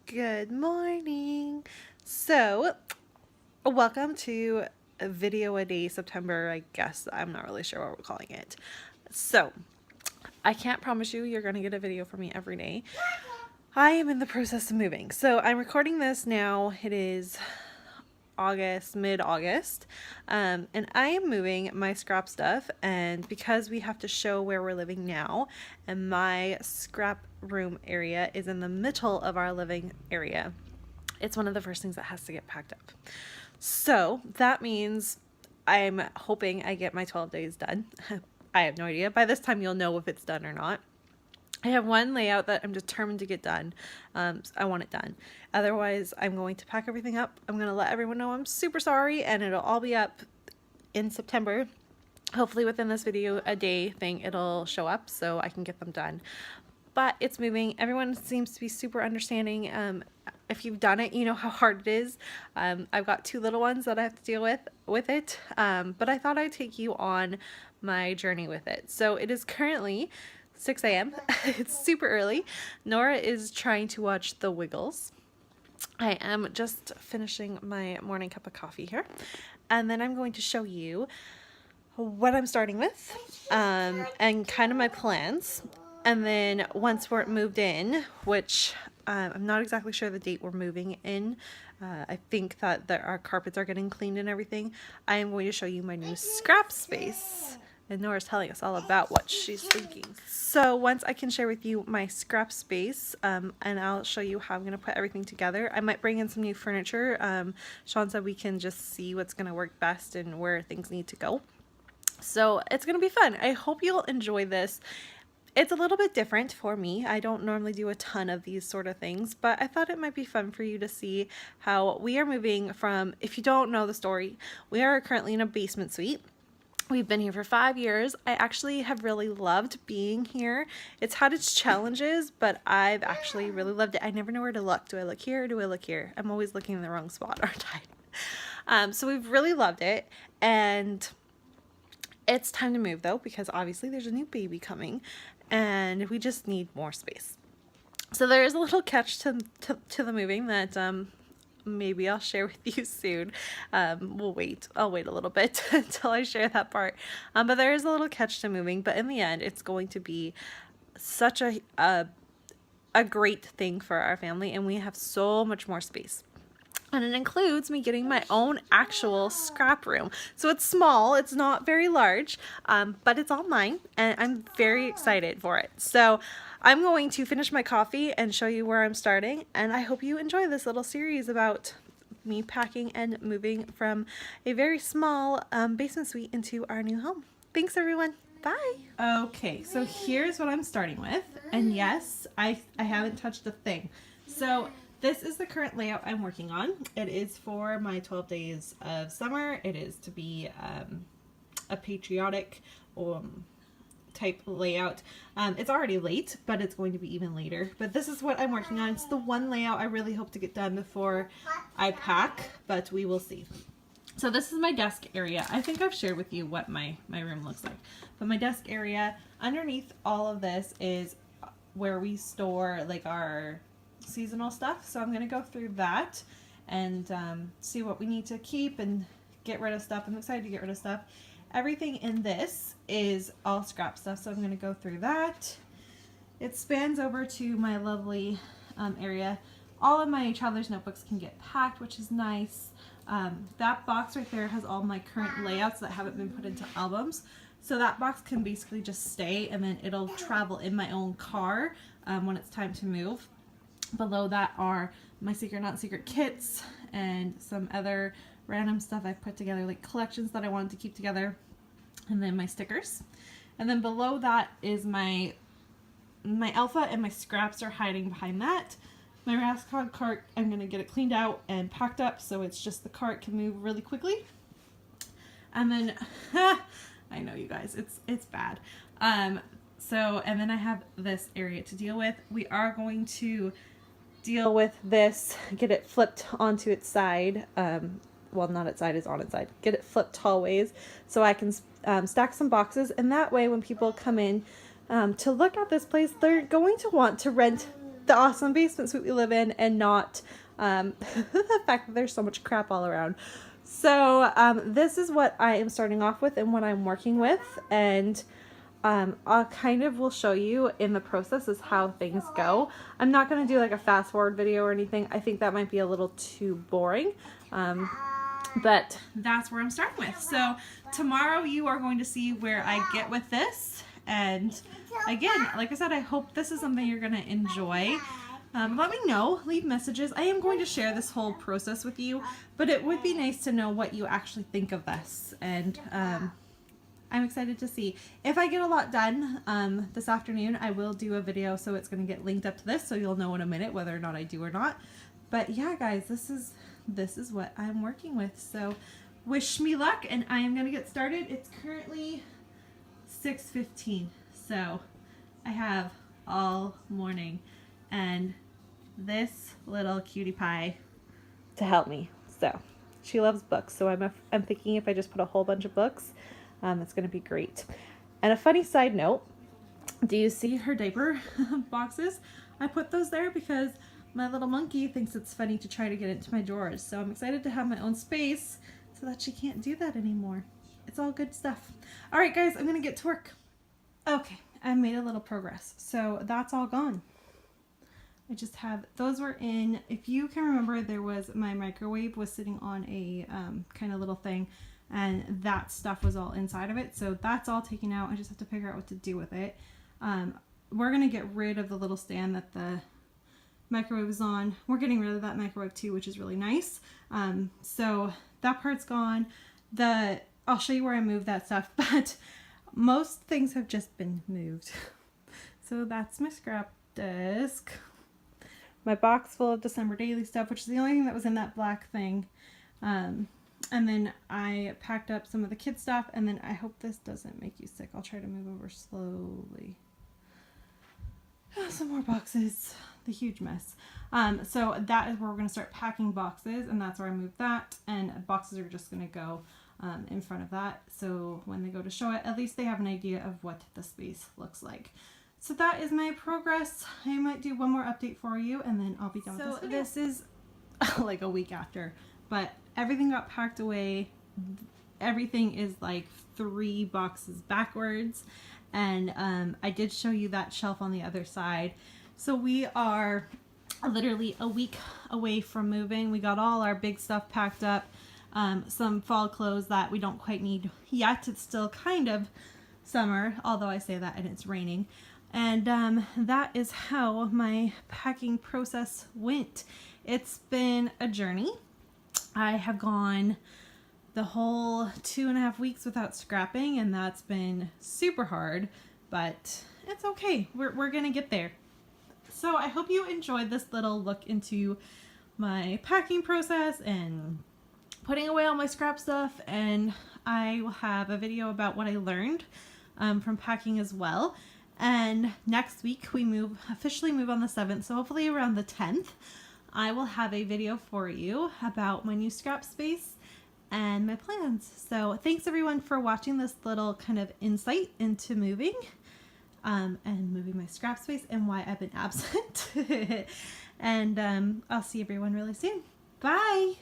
Good morning. So, welcome to a video a day September, I guess. I'm not really sure what we're calling it. So, I can't promise you're going to get a video from me every day. I am in the process of moving. So, I'm recording this now. It is mid-August, and I am moving my scrap stuff, and because we have to show where we're living now, and my scrap room area is in the middle of our living area, it's one of the first things that has to get packed up. So that means I'm hoping I get my 12 days done. I have no idea. By this time you'll know if it's done or not. I have one layout that I'm determined to get done. I want it done. Otherwise, I'm going to pack everything up. I'm going to let everyone know I'm super sorry, and it'll all be up in September. Hopefully within this video a day thing, it'll show up so I can get them done. But it's moving. Everyone seems to be super understanding. If you've done it, you know how hard it is. I've got two little ones that I have to deal with it. But I thought I'd take you on my journey with it. So it is currently 6 a.m. It's super early. Nora is trying to watch The Wiggles. I am just finishing my morning cup of coffee here. And then I'm going to show you what I'm starting with and kind of my plans. And then once we're moved in, which I'm not exactly sure the date we're moving in. I think that our carpets are getting cleaned and everything. I am going to show you my new scrap space. And Nora's telling us all about what she's thinking. So once I can share with you my scrap space, and I'll show you how I'm going to put everything together. I might bring in some new furniture. Sean said we can just see what's going to work best and where things need to go. So it's going to be fun. I hope you'll enjoy this. It's a little bit different for me. I don't normally do a ton of these sort of things, but I thought it might be fun for you to see how we are moving from, if you don't know the story, we are currently in a basement suite. We've been here for 5 years. I actually have really loved being here. It's had its challenges, but I've actually really loved it. I never know where to look. Do I look here or do I look here? I'm always looking in the wrong spot, aren't I? So we've really loved it, and it's time to move though, because obviously there's a new baby coming and we just need more space. So there is a little catch to the moving that maybe I'll share with you soon. I'll wait a little bit until I share that part. But there is a little catch to moving, but in the end, it's going to be such a great thing for our family, and we have so much more space. And it includes me getting my own actual scrap room. So it's small, it's not very large, but it's all mine, and I'm very excited for it. So I'm going to finish my coffee and show you where I'm starting, and I hope you enjoy this little series about me packing and moving from a very small basement suite into our new home. Thanks everyone. Bye. Okay, so here's what I'm starting with, and yes, I haven't touched a thing. So this is the current layout I'm working on. It is for my 12 days of summer. It is to be a patriotic type layout. It's already late, but it's going to be even later. But this is what I'm working on. It's the one layout I really hope to get done before I pack, but we will see. So this is my desk area. I think I've shared with you what my room looks like. But my desk area, underneath all of this is where we store like our seasonal stuff. So I'm going to go through that and see what we need to keep and get rid of stuff. I'm excited to get rid of stuff. Everything in this is all scrap stuff, so I'm going to go through that. It spans over to my lovely area. All of my traveler's notebooks can get packed, which is nice. That box right there has all my current layouts that haven't been put into albums. So that box can basically just stay, and then it'll travel in my own car when it's time to move. Below that are my secret not secret kits and some other random stuff I've put together, like collections that I wanted to keep together, and then my stickers. And then below that is my alpha, and my scraps are hiding behind that. My Rascon cart, I'm going to get it cleaned out and packed up so it's just the cart can move really quickly. And then I know you guys, it's bad. And then I have this area to deal with. We are going to deal with this, get it flipped onto its side. Well, not its side, it's on its side. Get it flipped tall ways so I can stack some boxes, and that way when people come in to look at this place, they're going to want to rent the awesome basement suite we live in and not the fact that there's so much crap all around. So this is what I am starting off with and what I'm working with, and I'll kind of will show you in the process is how things go. I'm not going to do like a fast forward video or anything. I think that might be a little too boring. But that's where I'm starting with. So tomorrow you are going to see where I get with this. And again, like I said, I hope this is something you're going to enjoy. Let me know, leave messages. I am going to share this whole process with you, but it would be nice to know what you actually think of this. And I'm excited to see. If I get a lot done this afternoon, I will do a video, so it's going to get linked up to this, so you'll know in a minute whether or not I do or not. But yeah, guys, this is what I'm working with. So wish me luck, and I am going to get started. It's currently 6:15, so I have all morning and this little cutie pie to help me. So she loves books, so I'm thinking if I just put a whole bunch of books, it's going to be great. And a funny side note, do you see her diaper boxes? I put those there because my little monkey thinks it's funny to try to get into my drawers. So I'm excited to have my own space so that she can't do that anymore. It's all good stuff. All right, guys, I'm going to get to work. Okay, I made a little progress. So that's all gone. I just have, those were in, if you can remember, there was, my microwave was sitting on a kind of little thing, and that stuff was all inside of it. So that's all taken out. I just have to figure out what to do with it. We're going to get rid of the little stand that the microwave is on. We're getting rid of that microwave too, which is really nice. So that part's gone. I'll show you where I moved that stuff, but most things have just been moved. So that's my scrap desk. My box full of December daily stuff, which is the only thing that was in that black thing. And then I packed up some of the kids' stuff, and then I hope this doesn't make you sick. I'll try to move over slowly. Some more boxes. The huge mess. So that is where we're going to start packing boxes, and that's where I moved that. And boxes are just going to go in front of that. So when they go to show it, at least they have an idea of what the space looks like. So that is my progress. I might do one more update for you, and then I'll be done with this video. This is like a week after, but everything got packed away. Everything is like 3 boxes backwards, and I did show you that shelf on the other side. So we are literally a week away from moving. We got all our big stuff packed up, some fall clothes that we don't quite need yet. It's still kind of summer, although I say that and it's raining. And that is how my packing process went. It's been a journey. I have gone the whole 2.5 weeks without scrapping, and that's been super hard, but it's okay. We're gonna get there. So I hope you enjoyed this little look into my packing process and putting away all my scrap stuff, and I will have a video about what I learned from packing as well. And next week we officially move on the 7th, so hopefully around the 10th I will have a video for you about my new scrap space and my plans. So thanks everyone for watching this little kind of insight into moving and moving my scrap space and why I've been absent. And I'll see everyone really soon. Bye!